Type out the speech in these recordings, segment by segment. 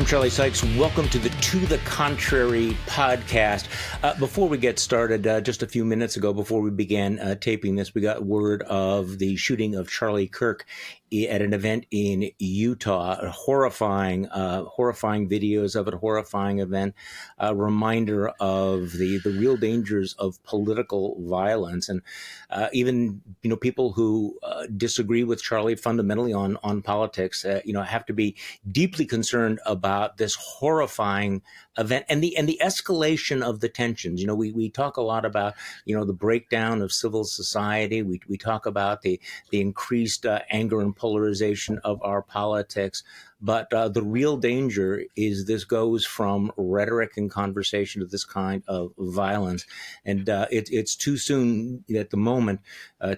I'm Charlie Sykes. Welcome to the Contrary podcast. Before we get started, just a few minutes ago, before we began taping this, we got word of the shooting of Charlie Kirk at an event in Utah. Horrifying videos of it, horrifying event. A reminder of the real dangers of political violence, and even people who disagree with Charlie fundamentally on politics, have to be deeply concerned about this horrifying event and the escalation of the tensions. We talk a lot about the breakdown of civil society. We talk about the increased anger and polarization of our politics. But the real danger is this goes from rhetoric and conversation to this kind of violence, and it's too soon at the moment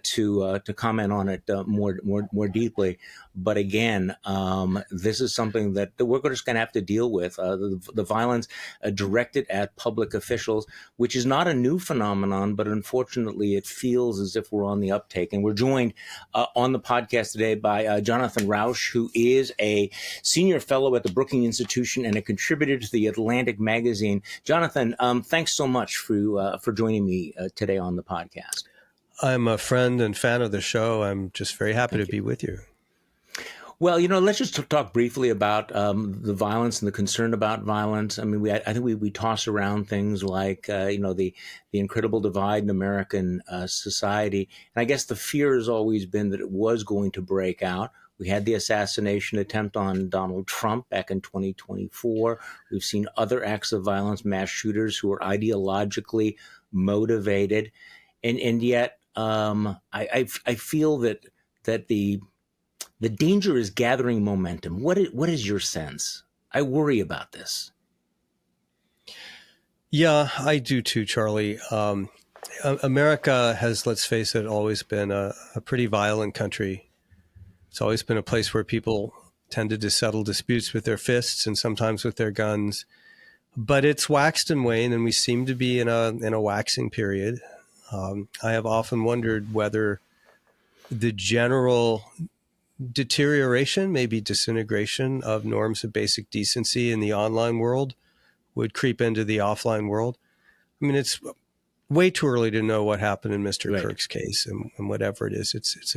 to comment on it more deeply. But again, this is something that we're just going to have to deal with. The violence directed at public officials, which is not a new phenomenon, but unfortunately, it feels as if we're on the uptake. And we're joined on the podcast today by Jonathan Rauch, who is a senior fellow at the Brookings Institution and a contributor to the Atlantic magazine. Jonathan, thanks so much for joining me today on the podcast. I'm a friend and fan of the show. I'm just very happy to be with you. Well, let's just talk briefly about the violence and the concern about violence. I mean, I think we toss around things like, the incredible divide in American society. And I guess the fear has always been that it was going to break out. We had the assassination attempt on Donald Trump back in 2024. We've seen other acts of violence, mass shooters who are ideologically motivated. And yet I feel that the danger is gathering momentum. What is your sense? I worry about this. Yeah, I do too, Charlie. America has, let's face it, always been a pretty violent country. It's always been a place where people tended to settle disputes with their fists and sometimes with their guns. But it's waxed and waned, and we seem to be in a waxing period. I have often wondered whether the general deterioration, maybe disintegration of norms of basic decency in the online world would creep into the offline world. I mean, it's way too early to know what happened in Mr. Right. Kirk's case, and whatever it is, it's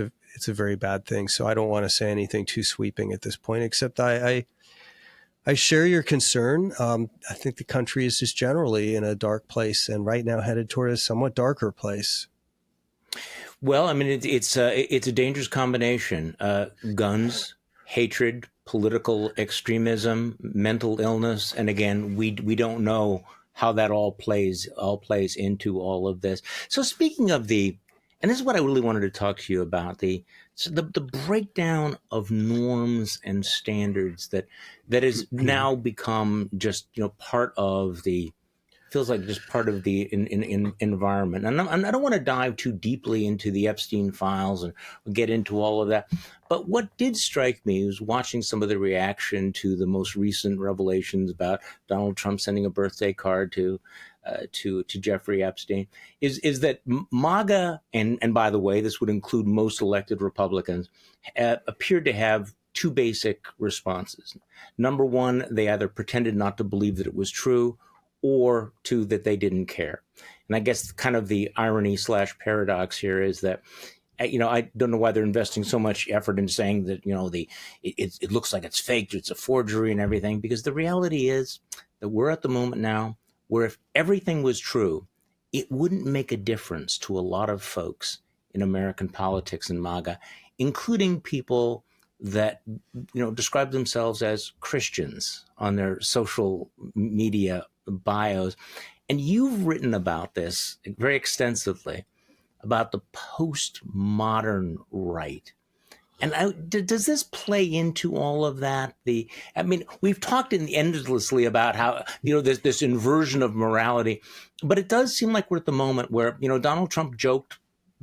a very bad thing. So I don't want to say anything too sweeping at this point, except I share your concern. I think the country is just generally in a dark place, and right now headed toward a somewhat darker place. Well, I mean, it's a dangerous combination: guns, hatred, political extremism, mental illness, and again, we don't know how that all plays into all of this. So, speaking of and this is what I really wanted to talk to you about, the breakdown of norms and standards that has now become just part of the. Feels like just part of the environment. And I don't want to dive too deeply into the Epstein files and get into all of that. But what did strike me was watching some of the reaction to the most recent revelations about Donald Trump sending a birthday card to Jeffrey Epstein is that MAGA, and by the way, this would include most elected Republicans, appeared to have two basic responses. Number one, they either pretended not to believe that it was true, or two, that they didn't care. And I guess kind of the irony / paradox here is that, I don't know why they're investing so much effort in saying that, it looks like it's faked, it's a forgery and everything, because the reality is that we're at the moment now where if everything was true, it wouldn't make a difference to a lot of folks in American politics and MAGA, including people that, describe themselves as Christians on their social media bios. And you've written about this very extensively, about the postmodern right. And does this play into all of that? We've talked endlessly about how, there's this inversion of morality, but it does seem like we're at the moment where, Donald Trump joked,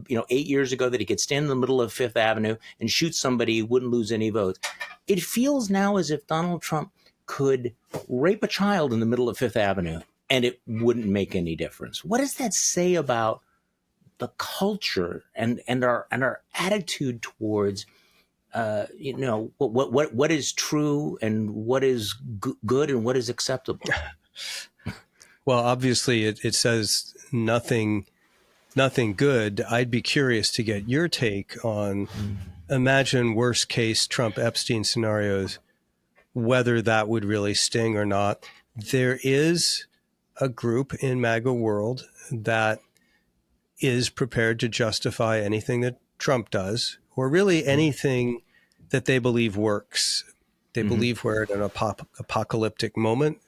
8 years ago that he could stand in the middle of Fifth Avenue and shoot somebody who wouldn't lose any votes. It feels now as if Donald Trump could rape a child in the middle of Fifth Avenue and it wouldn't make any difference. What does that say about the culture and our attitude towards what is true and what is good and what is acceptable. Well, obviously, it says nothing good. I'd be curious to get your take on, imagine worst case Trump Epstein scenarios, whether that would really sting or not. There is a group in MAGA world that is prepared to justify anything that Trump does, or really anything that they believe works. They believe we're at an apocalyptic moment.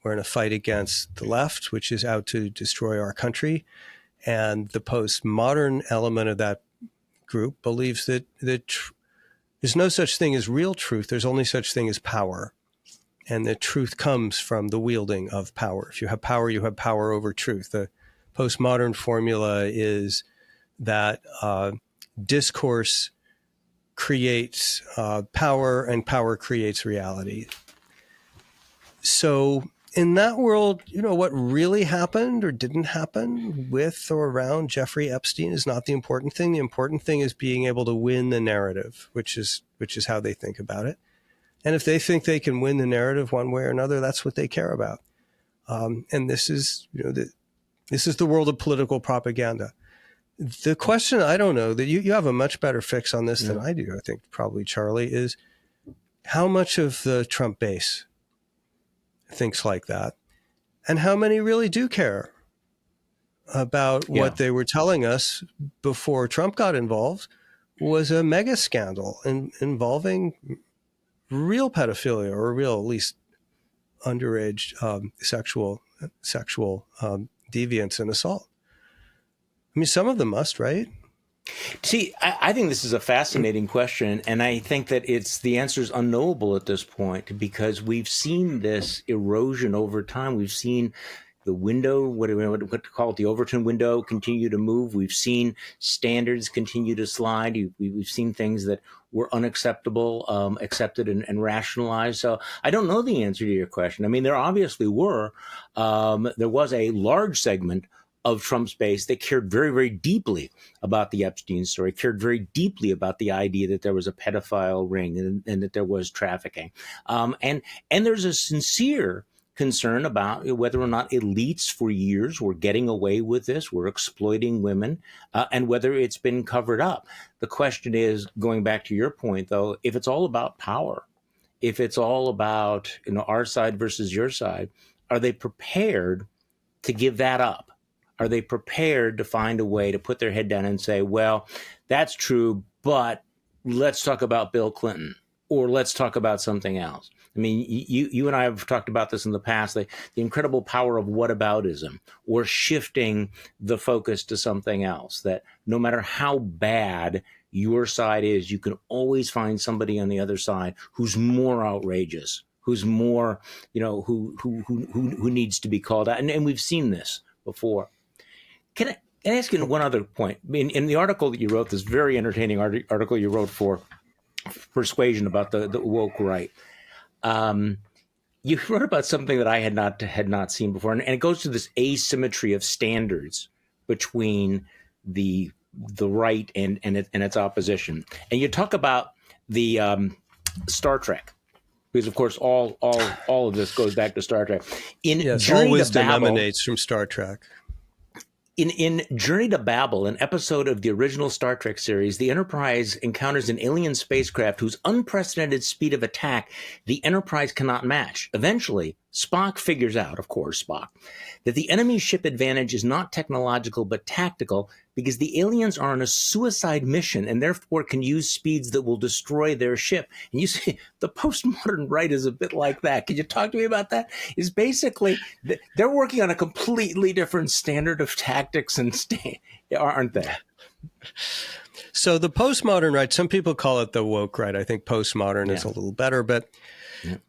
We're in a fight against the left, which is out to destroy our country. And the postmodern element of that group believes that there's no such thing as real truth. There's only such thing as power. And the truth comes from the wielding of power. If you have power, you have power over truth. The postmodern formula is that discourse creates power, and power creates reality. So in that world, what really happened or didn't happen with or around Jeffrey Epstein is not the important thing. The important thing is being able to win the narrative, which is how they think about it. And if they think they can win the narrative one way or another, that's what they care about. And this is, this is the world of political propaganda. The question, I don't know, that you have a much better fix on this than I do, I think probably, Charlie, is how much of the Trump base thinks like that, and how many really do care about what they were telling us before Trump got involved was a mega scandal involving real pedophilia, or real, at least underage sexual deviance and assault. I mean, some of them must, right? See, I think this is a fascinating question, and I think that the answer is unknowable at this point, because we've seen this erosion over time. We've seen the window, what to call it, the Overton window, continue to move. We've seen standards continue to slide. We've seen things that were unacceptable, accepted and rationalized. So I don't know the answer to your question. I mean, there obviously were. There was a large segment of Trump's base that cared very, very deeply about the Epstein story, cared very deeply about the idea that there was a pedophile ring and that there was trafficking. And there's a sincere concern about whether or not elites for years were getting away with this, were exploiting women, and whether it's been covered up. The question is, going back to your point, though, if it's all about power, if it's all about our side versus your side, are they prepared to give that up? Are they prepared to find a way to put their head down and say, well, that's true, but let's talk about Bill Clinton, or let's talk about something else? I mean, you and I have talked about this in the past, the incredible power of whataboutism, or shifting the focus to something else, that no matter how bad your side is, you can always find somebody on the other side who's more outrageous, who's more, who needs to be called out. And we've seen this before. Can I ask you one other point? I mean, in the article that you wrote, this very entertaining article you wrote for Persuasion about the woke right, you wrote about something that I had not seen before, and it goes to this asymmetry of standards between the right and its opposition. And you talk about the Star Trek, because of course all of this goes back to Star Trek. All wisdom emanates from Star Trek. In Journey to Babel, an episode of the original Star Trek series, the Enterprise encounters an alien spacecraft whose unprecedented speed of attack the Enterprise cannot match. Eventually, Spock figures out, of course, that the enemy ship advantage is not technological but tactical, because the aliens are on a suicide mission and therefore can use speeds that will destroy their ship. And you see, the postmodern right is a bit like that. Can you talk to me about that? Is basically they're working on a completely different standard of tactics aren't they? So the postmodern right, some people call it the woke right. I think postmodern is a little better, but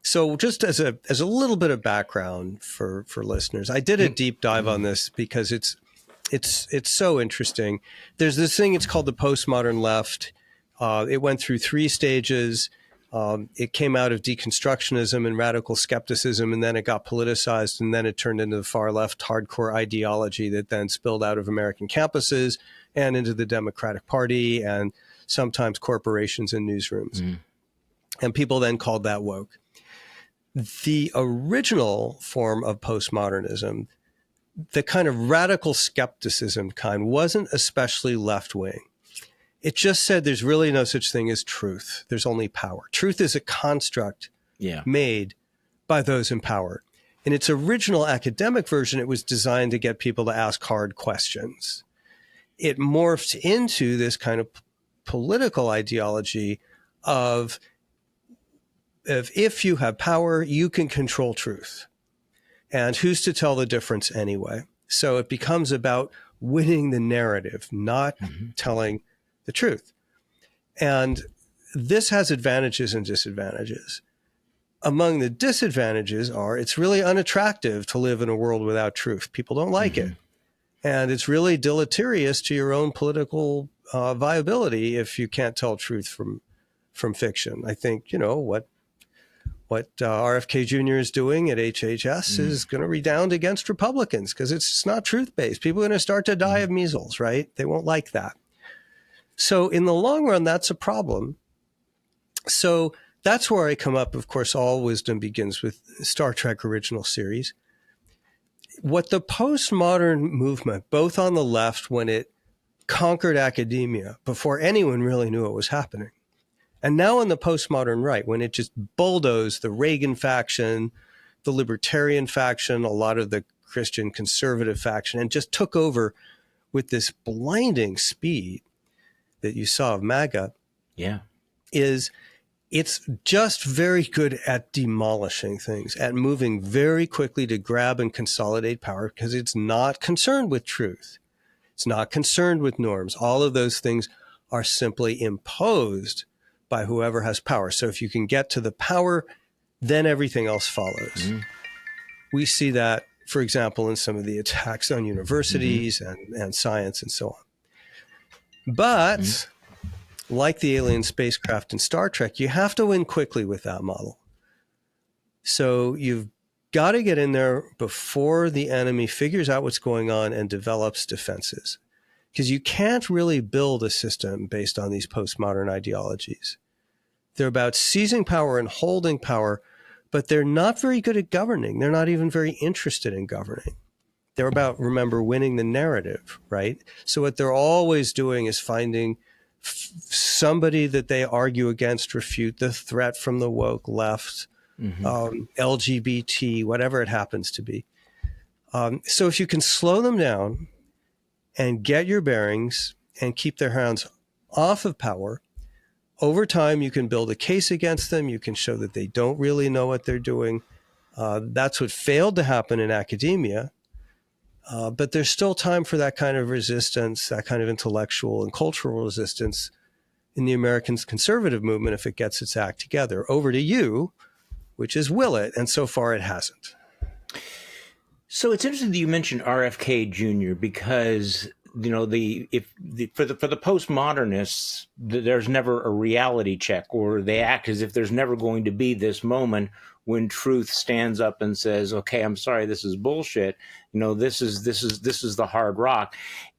so just as a little bit of background for listeners, I did a deep dive on this because it's so interesting. There's this thing, it's called the postmodern left. It went through 3 stages. It came out of deconstructionism and radical skepticism, and then it got politicized, and then it turned into the far left hardcore ideology that then spilled out of American campuses and into the Democratic Party and sometimes corporations and newsrooms. And people then called that woke. The original form of postmodernism, the kind of radical skepticism kind, wasn't especially left-wing. It just said there's really no such thing as truth. There's only power. Truth is a construct made by those in power. In its original academic version, it was designed to get people to ask hard questions. It morphed into this kind of political ideology of if you have power, you can control truth. And who's to tell the difference anyway? So it becomes about winning the narrative, not telling the truth. And this has advantages and disadvantages. Among the disadvantages are it's really unattractive to live in a world without truth. People don't like it. And it's really deleterious to your own political viability if you can't tell truth from fiction. I think, you know, what RFK Jr. is doing at HHS is going to redound against Republicans because it's not truth-based. People are going to start to die of measles, right? They won't like that. So in the long run, that's a problem. So that's where I come up. Of course, all wisdom begins with Star Trek original series. What the postmodern movement, both on the left when it conquered academia before anyone really knew what was happening, and now on the postmodern right, when it just bulldozed the Reagan faction, the libertarian faction, a lot of the Christian conservative faction, and just took over with this blinding speed that you saw of MAGA, it's just very good at demolishing things, at moving very quickly to grab and consolidate power because it's not concerned with truth. It's not concerned with norms. All of those things are simply imposed by whoever has power. So if you can get to the power, then everything else follows. We see that, for example, in some of the attacks on universities and science and so on. But like the alien spacecraft in Star Trek, you have to win quickly with that model. So you've got to get in there before the enemy figures out what's going on and develops defenses. Because you can't really build a system based on these postmodern ideologies. They're about seizing power and holding power, but they're not very good at governing. They're not even very interested in governing. They're about, remember, winning the narrative, right? So what they're always doing is finding somebody that they argue against, refute the threat from the woke left, LGBT, whatever it happens to be. So if you can slow them down and get your bearings and keep their hands off of power, over time you can build a case against them. You can show that they don't really know what they're doing. That's what failed to happen in academia. But there's still time for that kind of resistance, that kind of intellectual and cultural resistance in the American conservative movement if it gets its act together. Over to you, which is will it? And so far it hasn't. So it's interesting that you mentioned RFK Jr. because, you know, for the postmodernists, there's never a reality check, or they act as if there's never going to be this moment when truth stands up and says, "Okay, I'm sorry, this is bullshit. You know, this is the hard rock."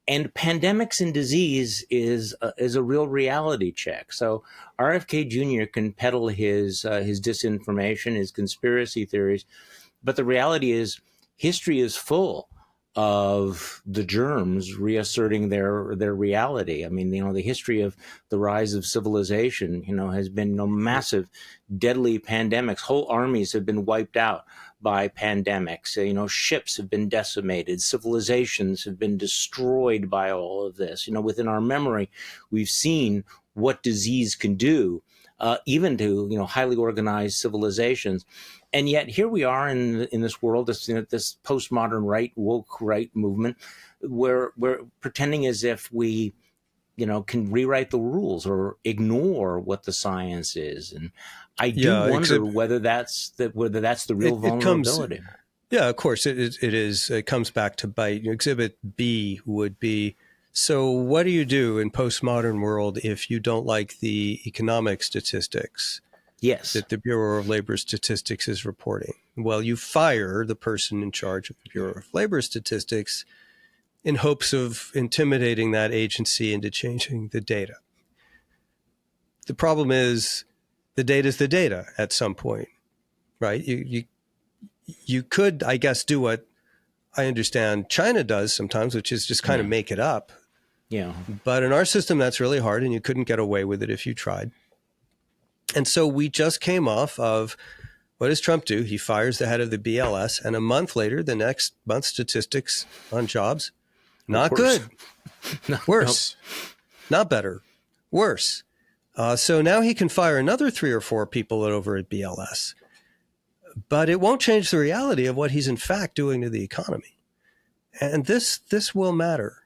And pandemics and disease is a real reality check. So RFK Jr. can peddle his disinformation, his conspiracy theories, but the reality is history is full of the germs reasserting their reality. I mean, you know, the history of the rise of civilization, you know, has been massive, deadly pandemics. Whole armies have been wiped out by pandemics. You know, ships have been decimated. Civilizations have been destroyed by all of this. You know, within our memory, we've seen what disease can do, even to, you know, highly organized civilizations. And yet here we are in this world, this postmodern right, woke right movement, where we're pretending as if we, you know, can rewrite the rules or ignore what the science is. And I do wonder whether that's the real vulnerability. Of course it is. It comes back to bite. Exhibit B would be, so what do you do in postmodern world if you don't like the economic statistics? Yes. That the Bureau of Labor Statistics is reporting? Well, you fire the person in charge of the Bureau of Labor Statistics in hopes of intimidating that agency into changing the data. The problem is the data is the data at some point, right? You could, I guess, do what I understand China does sometimes, which is just kind of make it up. Yeah. But in our system, that's really hard, and you couldn't get away with it if you tried. And so we just came off of, what does Trump do? He fires the head of the BLS, and a month later, the next month's statistics on jobs, not good. Worse. Not better. Worse. So now he can fire another 3 or 4 people over at BLS. But it won't change the reality of what he's in fact doing to the economy. And this will matter.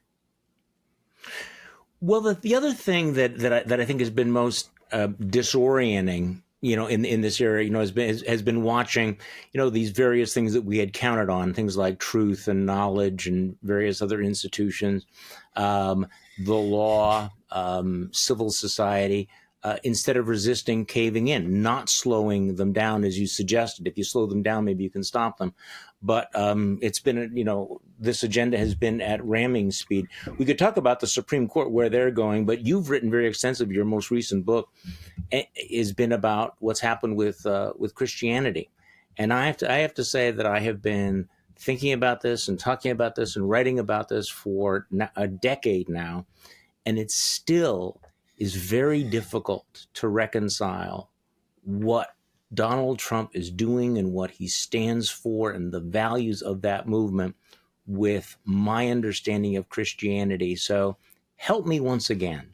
Well, the other thing that I think has been most disorienting, in this area, has been watching, these various things that we had counted on, things like truth and knowledge and various other institutions, the law, civil society, instead of resisting, caving in, not slowing them down as you suggested. If you slow them down, maybe you can stop them. But it's been, this agenda has been at ramming speed. We could talk about the Supreme Court, where they're going, but you've written very extensively. Your most recent book has been about what's happened with Christianity. And I have to say that I have been thinking about this and talking about this and writing about this for a decade now. And it still is very difficult to reconcile what Donald Trump is doing and what he stands for and the values of that movement with my understanding of Christianity. So help me once again,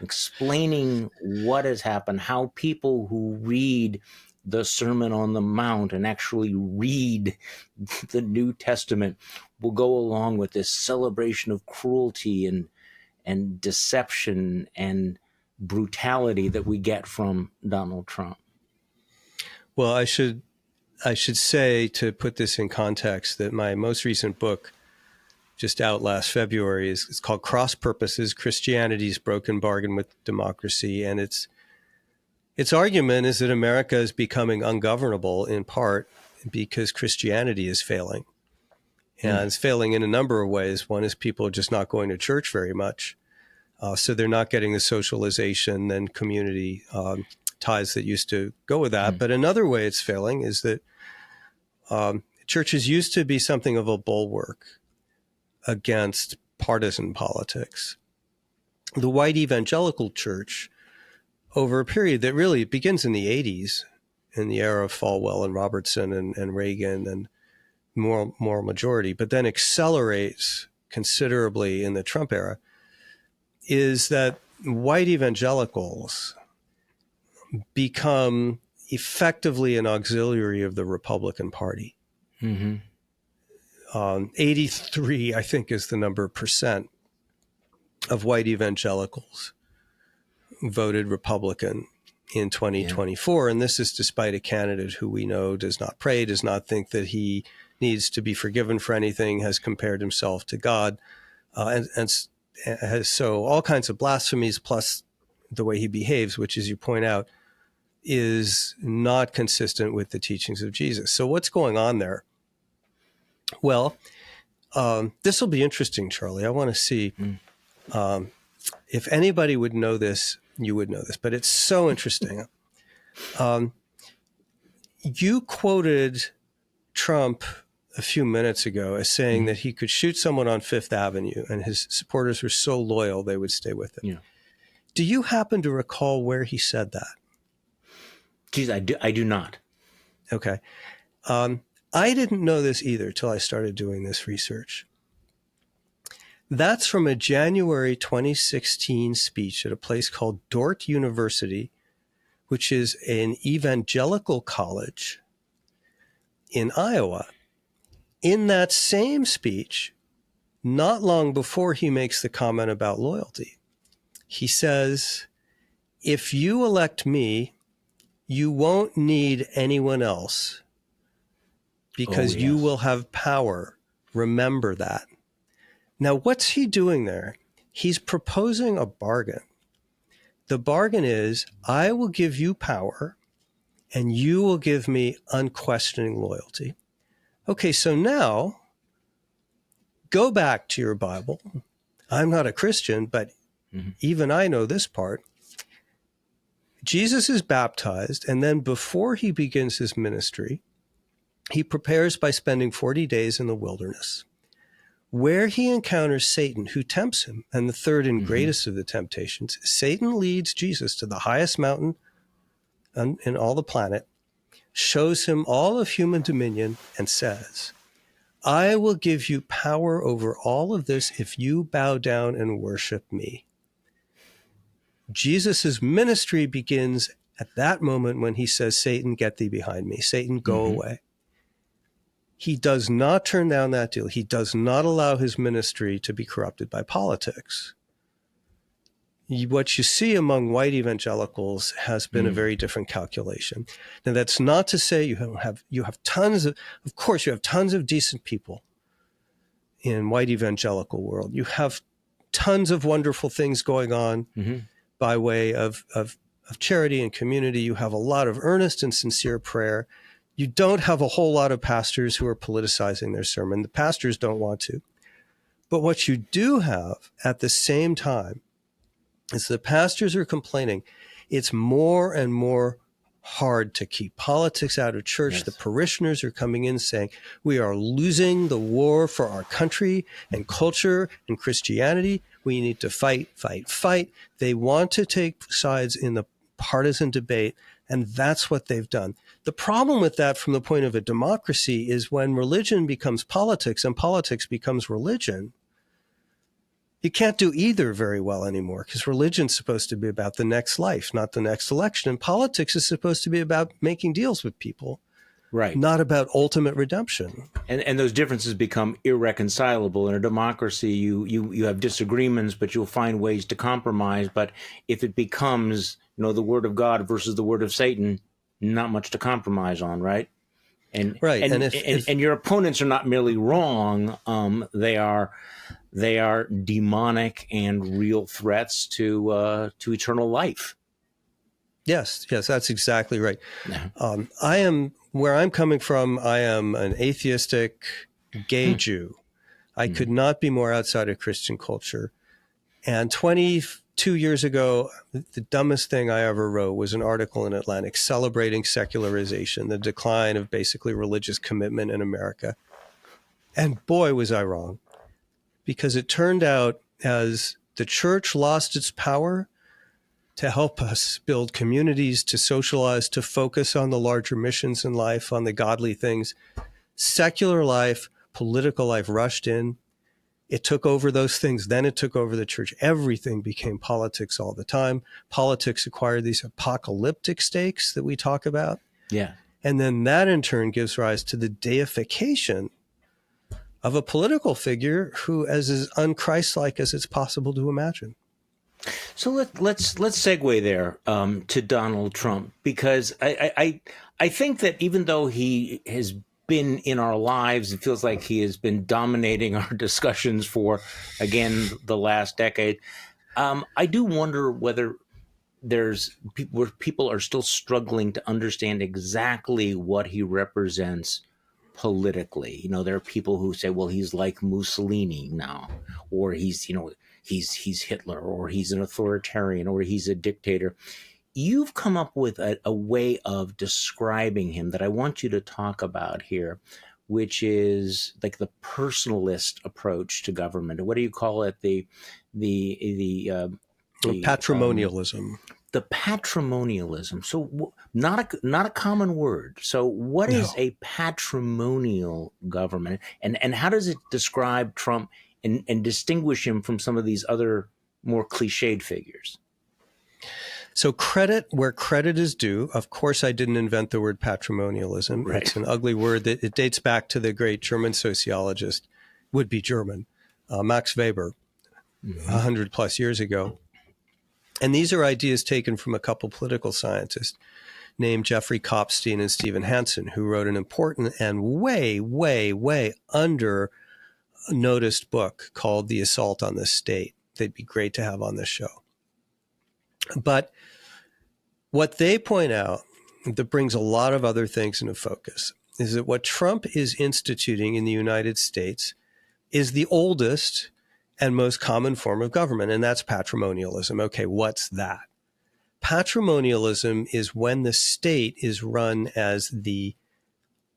explaining what has happened, how people who read the Sermon on the Mount and actually read the New Testament will go along with this celebration of cruelty and deception and brutality that we get from Donald Trump. Well, I should say, to put this in context, that my most recent book, just out last February, is called Cross Purposes: Christianity's Broken Bargain with Democracy. And its argument is that America is becoming ungovernable in part because Christianity is failing. And it's failing in a number of ways. One is people are just not going to church very much. So they're not getting the socialization and community ties that used to go with that. But another way it's failing is that churches used to be something of a bulwark against partisan politics. The white evangelical church, over a period that really begins in the 80s, in the era of Falwell and Robertson and Reagan and moral majority, but then accelerates considerably in the Trump era, is that white evangelicals become effectively an auxiliary of the Republican Party. 83, I think, is the number percent of white evangelicals voted Republican in 2024. Yeah. And this is despite a candidate who we know does not pray, does not think that he needs to be forgiven for anything, has compared himself to God, and has so all kinds of blasphemies, plus the way he behaves, which, as you point out, is not consistent with the teachings of Jesus. So what's going on there? Well, this will be interesting, Charlie. I want to see if anybody would know this, you would know this, but it's so interesting. You quoted Trump a few minutes ago as saying that he could shoot someone on Fifth Avenue and his supporters were so loyal they would stay with him. Yeah. Do you happen to recall where he said that? Geez, I do not. Okay. I didn't know this either till I started doing this research. That's from a January 2016 speech at a place called Dordt University, which is an evangelical college in Iowa. In that same speech, not long before he makes the comment about loyalty, he says, if you elect me, you won't need anyone else because you will have power. Remember that. Now, what's he doing there? He's proposing a bargain. The bargain is, I will give you power and you will give me unquestioning loyalty. Okay, so now go back to your Bible. I'm not a Christian, but even I know this part. Jesus is baptized, and then before he begins his ministry, he prepares by spending 40 days in the wilderness, where he encounters Satan, who tempts him. And the third and greatest of the temptations, Satan leads Jesus to the highest mountain in all the planet, shows him all of human dominion, and says, I will give you power over all of this if you bow down and worship me. Jesus' ministry begins at that moment when he says, Satan, get thee behind me. Satan, go away. He does not turn down that deal. He does not allow his ministry to be corrupted by politics. What you see among white evangelicals has been a very different calculation. Now, that's not to say you have tons of course, you have tons of decent people in white evangelical world. You have tons of wonderful things going on by way of charity and community. You have a lot of earnest and sincere prayer. You don't have a whole lot of pastors who are politicizing their sermon. The pastors don't want to. But what you do have at the same time is the pastors are complaining it's more and more hard to keep politics out of church. Yes. The parishioners are coming in saying, we are losing the war for our country and culture and Christianity. We need to fight, fight, fight. They want to take sides in the partisan debate, and that's what they've done. The problem with that from the point of a democracy is when religion becomes politics and politics becomes religion, you can't do either very well anymore, because religion's supposed to be about the next life, not the next election. And politics is supposed to be about making deals with people, right? Not about ultimate redemption. And those differences become irreconcilable. In a democracy, you have disagreements, but you'll find ways to compromise. But if it becomes, the word of God versus the word of Satan, not much to compromise on, right? And right. And your opponents are not merely wrong. They are demonic and real threats to eternal life. Yes, that's exactly right. Where I'm coming from, I am an atheistic gay Jew. I could not be more outside of Christian culture. And 22 years ago, the dumbest thing I ever wrote was an article in Atlantic celebrating secularization, the decline of basically religious commitment in America. And boy, was I wrong. Because it turned out as the church lost its power to help us build communities, to socialize, to focus on the larger missions in life, on the godly things, secular life, political life rushed in. It took over those things. Then it took over the church. Everything became politics all the time. Politics acquired these apocalyptic stakes that we talk about. Yeah. And then that in turn gives rise to the deification of a political figure who is as unchristlike as it's possible to imagine. So let's segue there to Donald Trump, because I think that even though he has been in our lives, it feels like he has been dominating our discussions for, again, the last decade. I do wonder whether people are still struggling to understand exactly what he represents politically. There are people who say, well, he's like Mussolini now, or he's Hitler, or he's an authoritarian, or he's a dictator. You've come up with a way of describing him that I want you to talk about here, which is like the personalist approach to government. What do you call it? The patrimonialism. The patrimonialism. So not a common word. So what is a patrimonial government, and how does it describe Trump and distinguish him from some of these other more cliched figures? So credit where credit is due. Of course, I didn't invent the word patrimonialism. Right. It's an ugly word that it dates back to the great German sociologist, would-be German, Max Weber, 100 plus years ago. And these are ideas taken from a couple political scientists named Jeffrey Kopstein and Stephen Hansen, who wrote an important and way, way, way under noticed book called The Assault on the State. They'd be great to have on this show. But what they point out that brings a lot of other things into focus is that what Trump is instituting in the United States is the oldest and most common form of government, and that's patrimonialism. Okay, what's that? Patrimonialism is when the state is run as the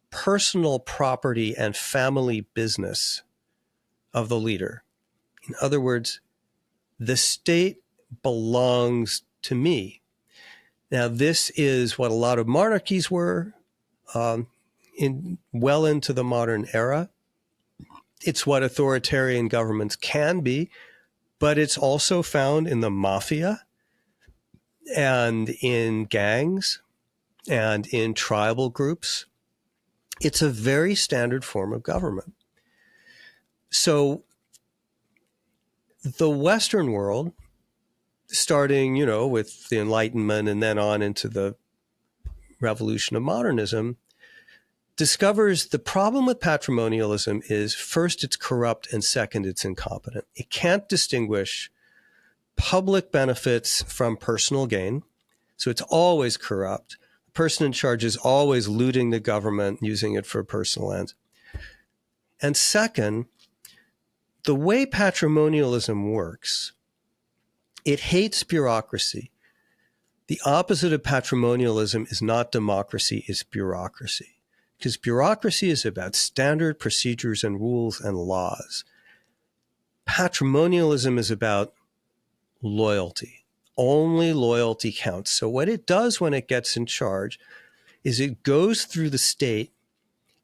personal property and family business of the leader. In other words, the state belongs to me. Now, this is what a lot of monarchies were well into the modern era. It's what authoritarian governments can be, but it's also found in the mafia and in gangs and in tribal groups. It's a very standard form of government. So the Western world, starting, with the Enlightenment and then on into the revolution of modernism, discovers the problem with patrimonialism is, first, it's corrupt, and second, it's incompetent. It can't distinguish public benefits from personal gain. So it's always corrupt. The person in charge is always looting the government, using it for personal ends. And second, the way patrimonialism works, it hates bureaucracy. The opposite of patrimonialism is not democracy, it's bureaucracy. Because bureaucracy is about standard procedures and rules and laws. Patrimonialism is about loyalty. Only loyalty counts. So what it does when it gets in charge is it goes through the state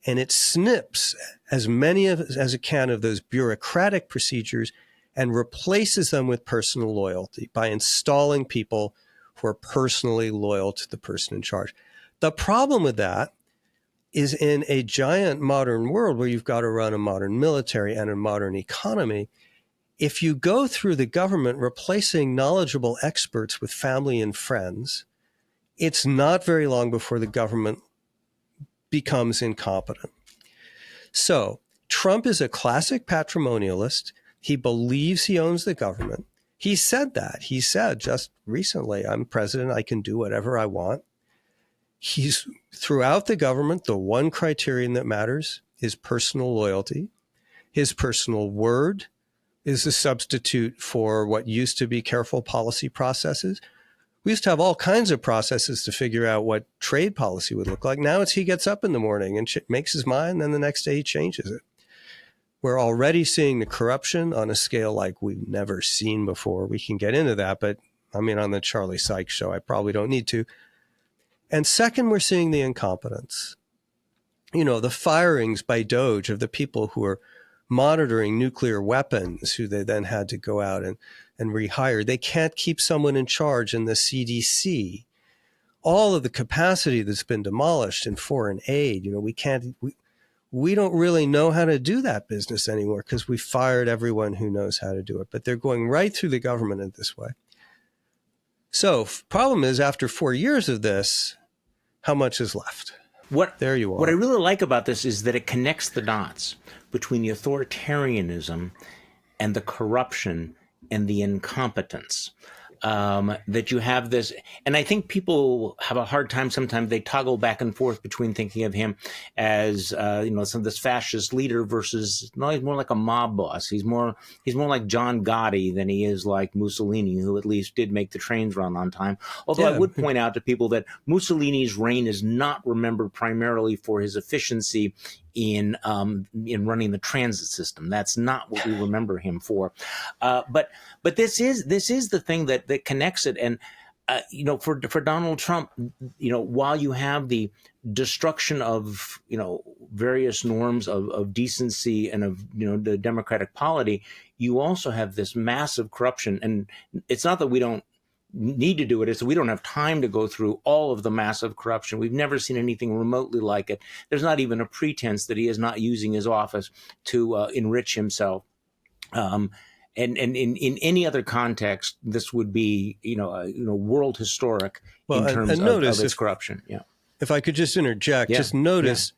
and it snips as many as it can of those bureaucratic procedures and replaces them with personal loyalty by installing people who are personally loyal to the person in charge. The problem with that is, in a giant modern world where you've got to run a modern military and a modern economy, if you go through the government replacing knowledgeable experts with family and friends, it's not very long before the government becomes incompetent. So Trump is a classic patrimonialist. He believes he owns the government. He said that. He said just recently, I'm president, I can do whatever I want. He's, throughout the government, the one criterion that matters is personal loyalty. His personal word is a substitute for what used to be careful policy processes. We used to have all kinds of processes to figure out what trade policy would look like. Now it's he gets up in the morning and makes his mind, then the next day he changes it. We're already seeing the corruption on a scale like we've never seen before. We can get into that, but on the Charlie Sykes show, I probably don't need to. And second, we're seeing the incompetence. The firings by DOJ of the people who are monitoring nuclear weapons, who they then had to go out and rehire. They can't keep someone in charge in the CDC. All of the capacity that's been demolished in foreign aid, we don't really know how to do that business anymore because we fired everyone who knows how to do it. But they're going right through the government in this way. So problem is, after 4 years of this, how much is left? There you are. What I really like about this is that it connects the dots between the authoritarianism and the corruption and the incompetence. That you have this, and I think people have a hard time sometimes. They toggle back and forth between thinking of him as some of this fascist leader versus, no, he's more like a mob boss. He's more like John Gotti than he is like Mussolini, who at least did make the trains run on time. Although I would point out to people that Mussolini's reign is not remembered primarily for his efficiency in running the transit system. That's not what we remember him for. But this is the thing that connects it. And for Donald Trump, while you have the destruction of various norms of decency and of the democratic polity, you also have this massive corruption. And it's not that we don't need to do it, is that we don't have time to go through all of the massive corruption. We've never seen anything remotely like it. There's not even a pretense that he is not using his office to enrich himself. And in any other context, this would be world historic in terms of its corruption. Yeah. If I could just interject, just notice,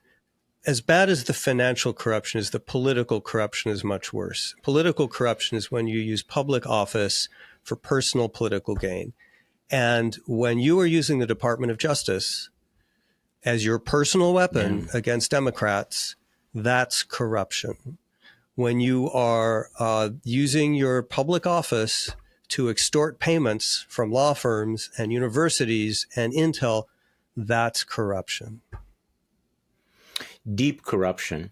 as bad as the financial corruption is, the political corruption is much worse. Political corruption is when you use public office for personal political gain. And when you are using the Department of Justice as your personal weapon against Democrats, that's corruption. When you are using your public office to extort payments from law firms and universities and Intel, that's corruption. Deep corruption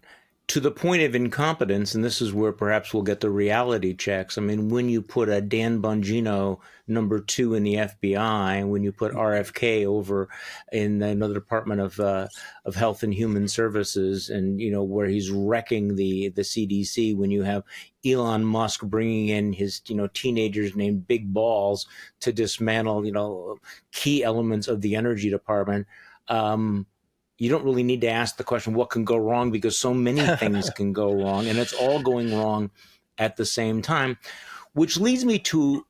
to the point of incompetence. And this is where perhaps we'll get the reality checks. I mean, when you put a Dan Bongino #2 in the FBI, when you put RFK over in another department of Health and Human Services, and, you know, where he's wrecking the CDC, when you have Elon Musk bringing in his, you know, teenagers named Big Balls to dismantle, you know, key elements of the energy department, you don't really need to ask the question, what can go wrong? Because so many things can go wrong, and it's all going wrong at the same time, which leads me to,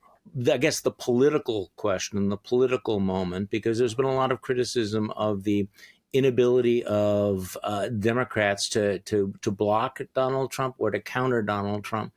I guess, the political question, the political moment, because there's been a lot of criticism of the inability of Democrats to block Donald Trump or to counter Donald Trump.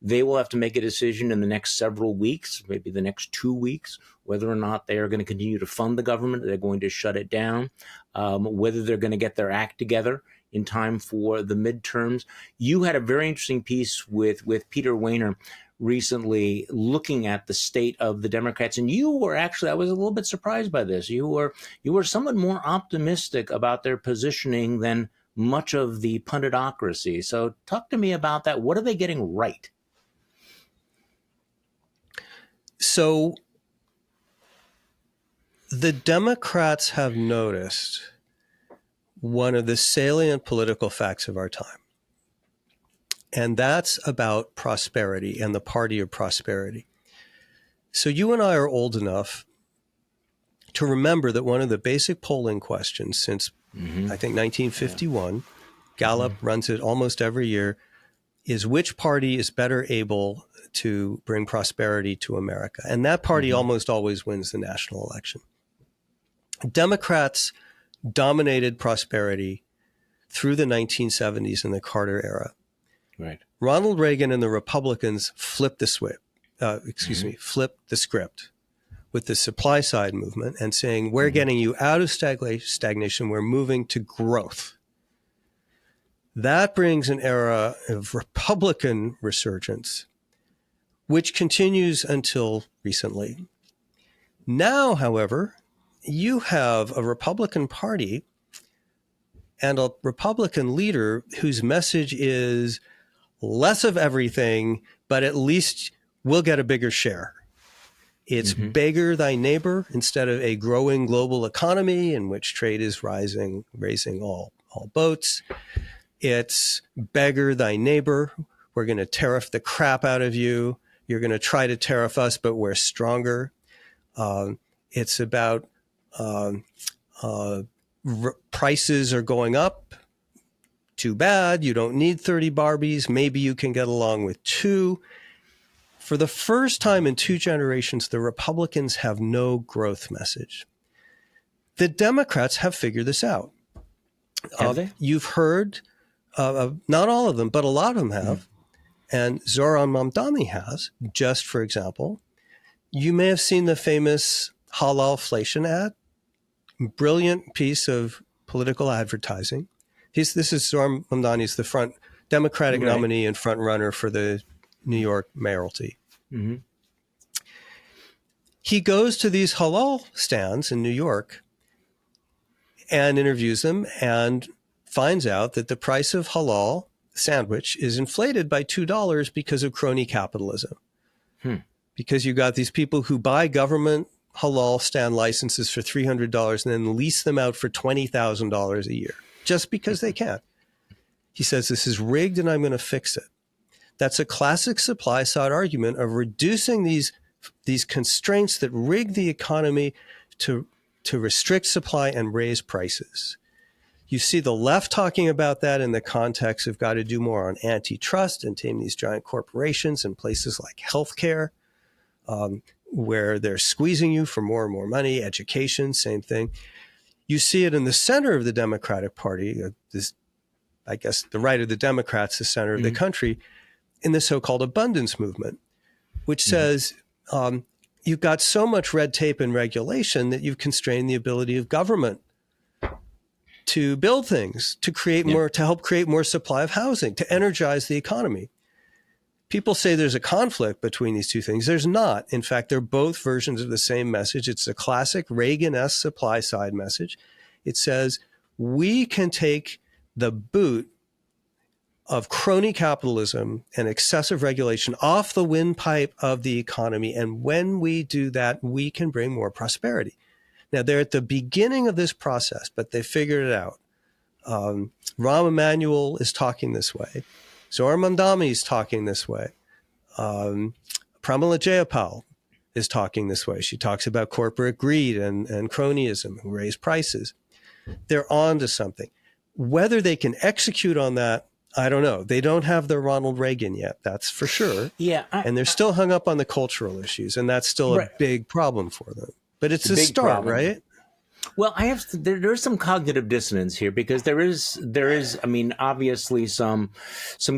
They will have to make a decision in the next several weeks, maybe the next 2 weeks, whether or not they are going to continue to fund the government, they're going to shut it down, whether they're going to get their act together in time for the midterms. You had a very interesting piece with Peter Wehner recently looking at the state of the Democrats. And you were actually, I was a little bit surprised by this. You were somewhat more optimistic about their positioning than much of the punditocracy. So talk to me about that. What are they getting right? So the Democrats have noticed one of the salient political facts of our time, and that's about prosperity and the party of prosperity. So you and I are old enough to remember that one of the basic polling questions since, I think, 1951, Gallup runs it almost every year, is which party is better able to bring prosperity to America? And that party almost always wins the national election. Democrats dominated prosperity through the 1970s and the Carter era. Right. Ronald Reagan and the Republicans flipped the script with the supply side movement and saying, we're getting you out of stagnation, we're moving to growth. That brings an era of Republican resurgence, which continues until recently. Now, however, you have a Republican Party and a Republican leader whose message is less of everything, but at least we'll get a bigger share. It's beggar thy neighbor instead of a growing global economy in which trade is raising all boats. It's beggar thy neighbor. We're going to tariff the crap out of you. You're going to try to tariff us, but we're stronger. It's about prices are going up. Too bad. You don't need 30 Barbies. Maybe you can get along with 2. For the first time in 2 generations, the Republicans have no growth message. The Democrats have figured this out. Have they? You've heard, not all of them, but a lot of them have. And Zoran Mamdani has, just for example. You may have seen the famous halalflation ad. Brilliant piece of political advertising. This is Zoran Mamdani's the front Democratic nominee and front runner for the New York mayoralty. He goes to these halal stands in New York and interviews them and finds out that the price of halal sandwich is inflated by $2 because of crony capitalism. Because you got these people who buy government halal stand licenses for $300 and then lease them out for $20,000 a year just because they can. He says, this is rigged and I'm going to fix it. That's a classic supply side argument of reducing these constraints that rig the economy to restrict supply and raise prices. You see the left talking about that in the context of got to do more on antitrust and tame these giant corporations in places like healthcare, where they're squeezing you for more and more money, education, same thing. You see it in the center of the Democratic Party, I guess the right of the Democrats, the center of the country, in the so-called abundance movement, which says you've got so much red tape and regulation that you've constrained the ability of government to build things, to create more, to help create more supply of housing, to energize the economy. people say there's a conflict between these two things. There's not. In fact, they're both versions of the same message. It's a classic Reagan-esque supply side message. It says, we can take the boot of crony capitalism and excessive regulation off the windpipe of the economy. And when we do that, we can bring more prosperity. Now, they're at the beginning of this process, but they figured it out. Rahm Emanuel is talking this way. Zohar Mamdani is talking this way. Pramila Jayapal is talking this way. She talks about corporate greed and cronyism who raise prices. They're on to something. Whether they can execute on that, I don't know. They don't have their Ronald Reagan yet, that's for sure. Yeah, and they're still hung up on the cultural issues, and that's still a big problem for them. But it's a start, problem. Right? Well, there's some cognitive dissonance here because there is, I mean, obviously some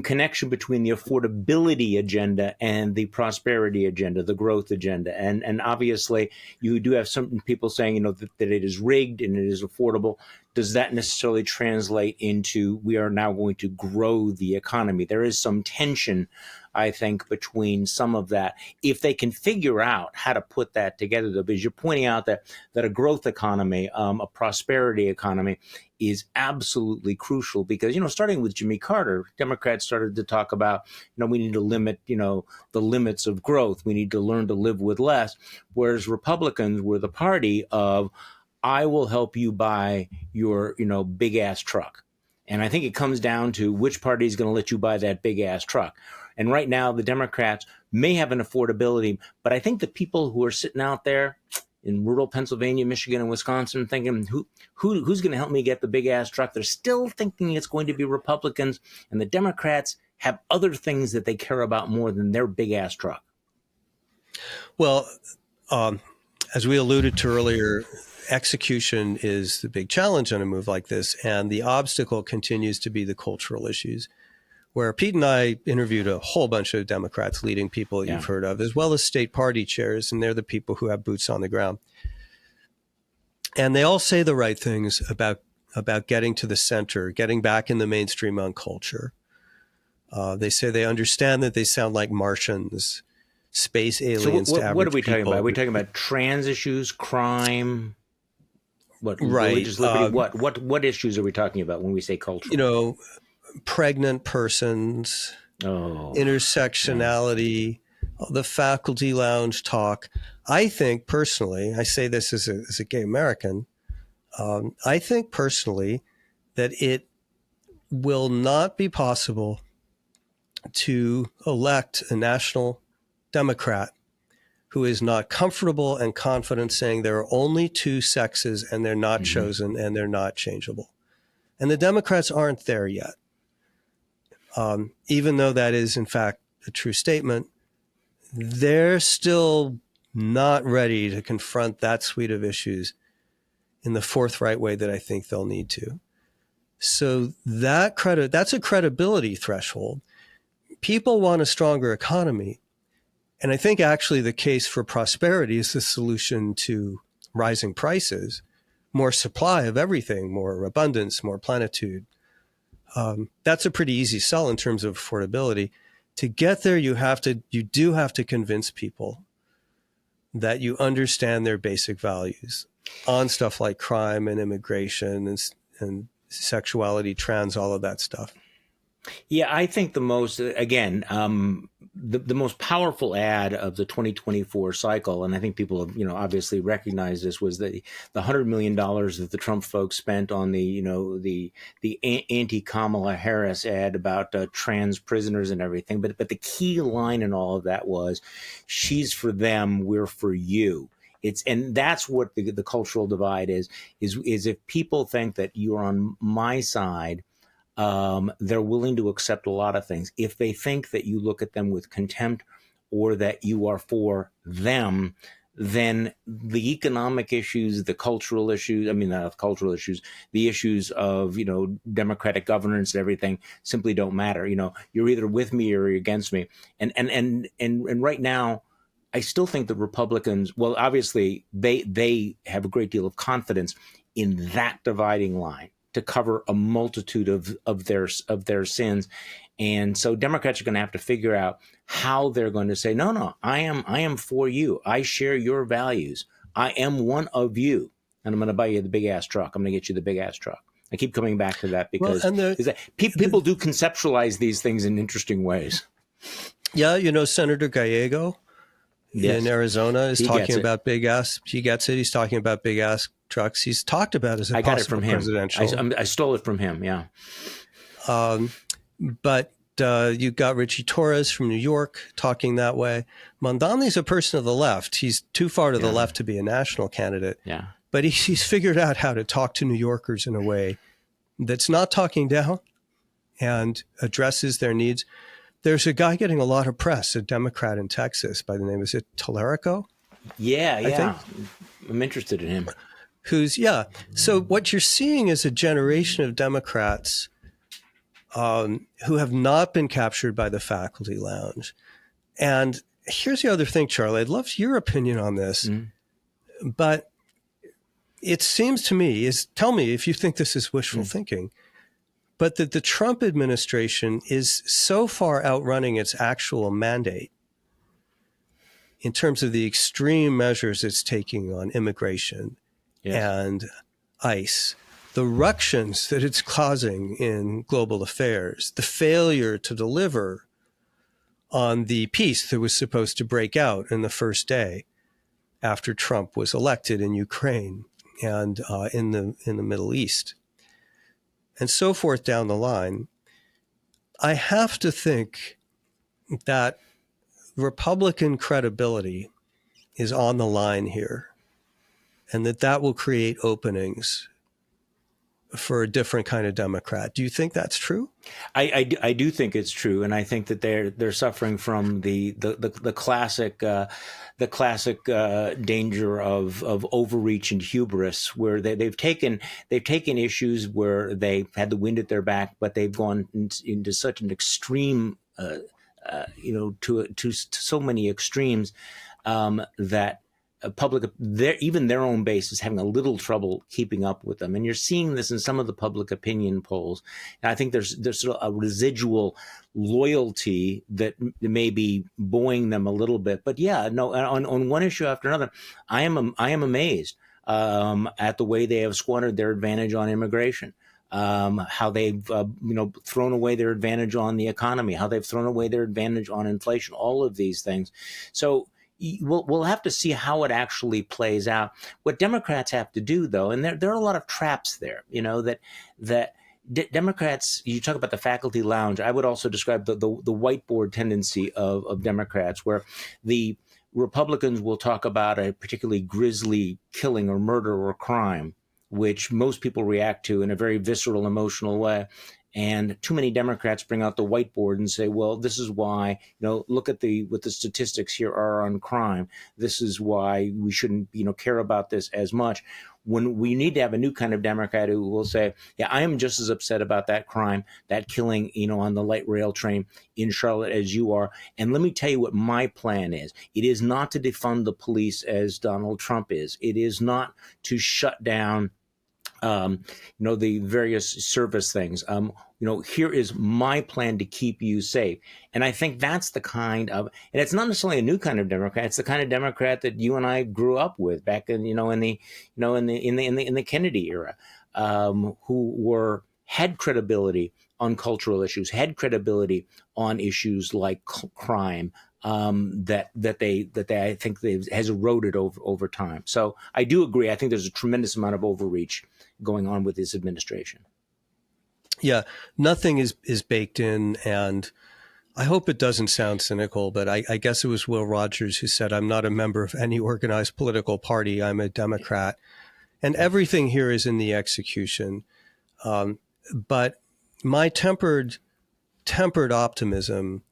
connection between the affordability agenda and the prosperity agenda, the growth agenda. And obviously you do have some people saying, that it is rigged and it is affordable. Does that necessarily translate into we are now going to grow the economy? There is some tension, I think, between some of that. If they can figure out how to put that together, though, because you're pointing out that a growth economy, a prosperity economy is absolutely crucial because, starting with Jimmy Carter, Democrats started to talk about, we need to limit, the limits of growth. We need to learn to live with less. Whereas Republicans were the party of, I will help you buy your, big ass truck. And I think it comes down to which party is going to let you buy that big ass truck. And right now, the Democrats may have an affordability, but I think the people who are sitting out there in rural Pennsylvania, Michigan, and Wisconsin thinking, who's going to help me get the big ass truck? They're still thinking it's going to be Republicans, and the Democrats have other things that they care about more than their big ass truck. Well, as we alluded to earlier, execution is the big challenge on a move like this, and the obstacle continues to be the cultural issues, where Pete and I interviewed a whole bunch of Democrats, leading people that you've heard of, as well as state party chairs, and they're the people who have boots on the ground. And they all say the right things about getting to the center, getting back in the mainstream on culture. They say they understand that they sound like Martians, space aliens. So what are we talking about? Are we talking about trans issues, crime? What, religious liberty? What issues are we talking about when we say culture? Pregnant persons, intersectionality, the faculty lounge talk. I think personally, I say this as a gay American, I think personally that it will not be possible to elect a national Democrat who is not comfortable and confident saying there are only two sexes and they're not chosen and they're not changeable. And the Democrats aren't there yet. Even though that is, in fact, a true statement, they're still not ready to confront that suite of issues in the forthright way that I think they'll need to. So that's a credibility threshold. People want a stronger economy. And I think actually the case for prosperity is the solution to rising prices, more supply of everything, more abundance, more plenitude. That's a pretty easy sell in terms of affordability. To get there, you do have to convince people that you understand their basic values on stuff like crime and immigration and sexuality, trans, all of that stuff. Yeah, I think the most, again, the most powerful ad of the 2024 cycle, and I think people have, obviously recognized this, was the $100 million that the Trump folks spent on the anti-Kamala Harris ad about trans prisoners and everything. But the key line in all of that was, she's for them, we're for you. And that's what the cultural divide is if people think that you're on my side, they're willing to accept a lot of things. If they think that you look at them with contempt or that you are for them, then the economic issues, the cultural issues, not cultural issues, the issues of, democratic governance and everything simply don't matter. You're either with me or you're against me. And right now, I still think the Republicans, well, obviously they have a great deal of confidence in that dividing line to cover a multitude of their sins. And so Democrats are going to have to figure out how they're going to say, no, I am for you. I share your values. I am one of you. And I'm going to buy you the big ass truck. I'm going to get you the big ass truck. I keep coming back to that because people do conceptualize these things in interesting ways. Yeah, Senator Gallego in Arizona is talking about big ass. He gets it. He's talking about big ass trucks. He's talked about as a possible presidential. I stole it from him. Yeah. But you got Richie Torres from New York talking that way. Mondani's a person of the left. He's too far to the left to be a national candidate. Yeah. But he's figured out how to talk to New Yorkers in a way that's not talking down and addresses their needs. There's a guy getting a lot of press, a Democrat in Texas by the name, is it Tallarico? Yeah. I'm interested in him. So what you're seeing is a generation of Democrats who have not been captured by the faculty lounge. And here's the other thing, Charlie. I'd love your opinion on this. But it seems to me, tell me if you think this is wishful thinking, but that the Trump administration is so far outrunning its actual mandate in terms of the extreme measures it's taking on immigration and ICE, the ructions that it's causing in global affairs, the failure to deliver on the peace that was supposed to break out in the first day after Trump was elected in Ukraine and in the Middle East, and so forth down the line. I have to think that Republican credibility is on the line here, and that will create openings for a different kind of Democrat. Do you think that's true? I do think it's true, and I think that they're suffering from the classic danger of overreach and hubris, where they've taken issues where they had the wind at their back, but they've gone into such an extreme, to so many extremes that even their own base is having a little trouble keeping up with them. And you're seeing this in some of the public opinion polls. And I think there's sort of a residual loyalty that may be buoying them a little bit. But on one issue after another, I am amazed at the way they have squandered their advantage on immigration. How they've thrown away their advantage on the economy, how they've thrown away their advantage on inflation, all of these things. So we'll have to see how it actually plays out. What Democrats have to do, though, and there are a lot of traps there, that Democrats, you talk about the faculty lounge, I would also describe the whiteboard tendency of Democrats, where the Republicans will talk about a particularly grisly killing or murder or crime, which most people react to in a very visceral, emotional way. And too many Democrats bring out the whiteboard and say, well, this is why, look at what the statistics here are on crime. This is why we shouldn't, care about this as much. When we need to have a new kind of Democrat who will say, yeah, I am just as upset about that crime, that killing, on the light rail train in Charlotte as you are. And let me tell you what my plan is. It is not to defund the police as Donald Trump is. It is not to shut down the various service things. Here is my plan to keep you safe. And I think that's the kind of, and it's not necessarily a new kind of Democrat. It's the kind of Democrat that you and I grew up with back in, in the Kennedy era, who had credibility on cultural issues, had credibility on issues like crime, that I think has eroded over time. So I do agree. I think there's a tremendous amount of overreach going on with this administration. Yeah, nothing is baked in, and I hope it doesn't sound cynical, but I guess it was Will Rogers who said, I'm not a member of any organized political party. I'm a Democrat. And everything here is in the execution. But my tempered optimism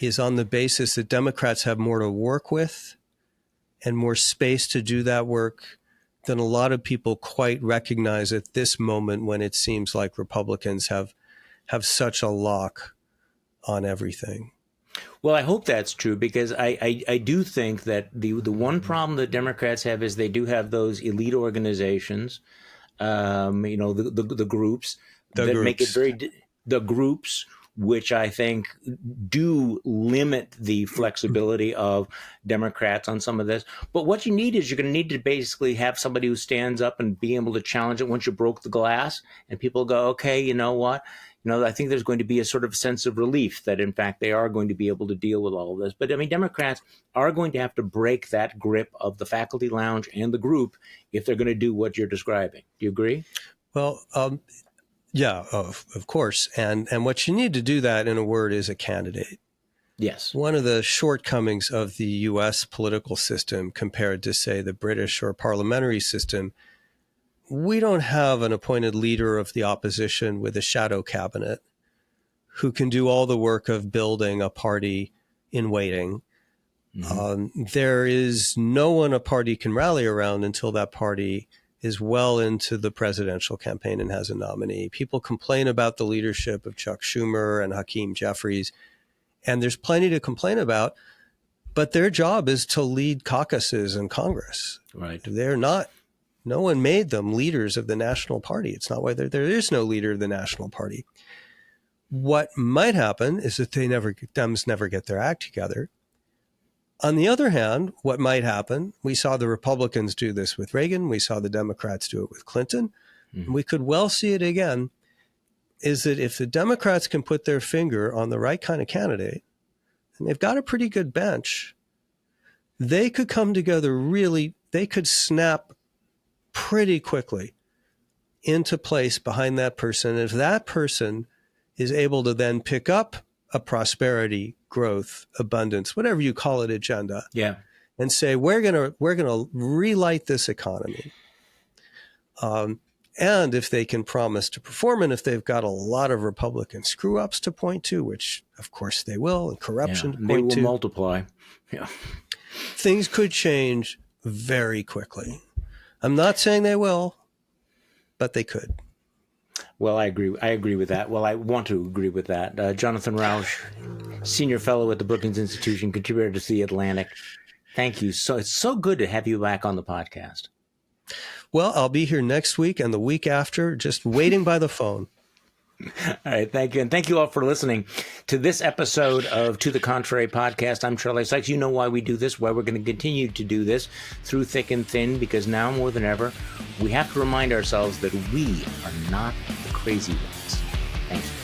is on the basis that Democrats have more to work with and more space to do that work than a lot of people quite recognize at this moment, when it seems like Republicans have such a lock on everything. Well, I hope that's true, because I do think that the one problem that Democrats have is they do have those elite organizations, the groups that make it the groups which I think do limit the flexibility of Democrats on some of this. But what you need is you're going to need to basically have somebody who stands up and be able to challenge it once you broke the glass, and people go, okay, you know what? I think there's going to be a sort of sense of relief that, in fact, they are going to be able to deal with all of this. But, I mean, Democrats are going to have to break that grip of the faculty lounge and the group if they're going to do what you're describing. Do you agree? Well, yeah, of course. And what you need to do that, in a word, is a candidate. Yes. One of the shortcomings of the U.S. political system compared to, say, the British or parliamentary system, we don't have an appointed leader of the opposition with a shadow cabinet who can do all the work of building a party in waiting. Mm-hmm. There is no one a party can rally around until that party is well into the presidential campaign and has a nominee. People complain about the leadership of Chuck Schumer and Hakeem Jeffries, and there's plenty to complain about, but their job is to lead caucuses in Congress. Right. No one made them leaders of the national party. It's not why there is no leader of the national party. What might happen is that Dems never get their act together. On the other hand, what might happen, we saw the Republicans do this with Reagan. We saw the Democrats do it with Clinton. Mm-hmm. We could well see it again, is that if the Democrats can put their finger on the right kind of candidate, and they've got a pretty good bench, they could come together they could snap pretty quickly into place behind that person. If that person is able to then pick up a prosperity, growth, abundance, whatever you call it, agenda, and say, we're gonna relight this economy. And if they can promise to perform, and if they've got a lot of Republican screw-ups to point to, which of course they will, and corruption to point to, they will multiply. Yeah, things could change very quickly. I'm not saying they will, but they could. Well, I agree. I agree with that. Well, I want to agree with that. Jonathan Rauch, senior fellow at the Brookings Institution, contributor to The Atlantic. Thank you. It's so good to have you back on the podcast. Well, I'll be here next week and the week after, just waiting by the phone. All right. Thank you. And thank you all for listening to this episode of To the Contrary podcast. I'm Charlie Sykes. You know why we do this, why we're going to continue to do this through thick and thin, because now more than ever, we have to remind ourselves that we are not the crazy ones. Thanks.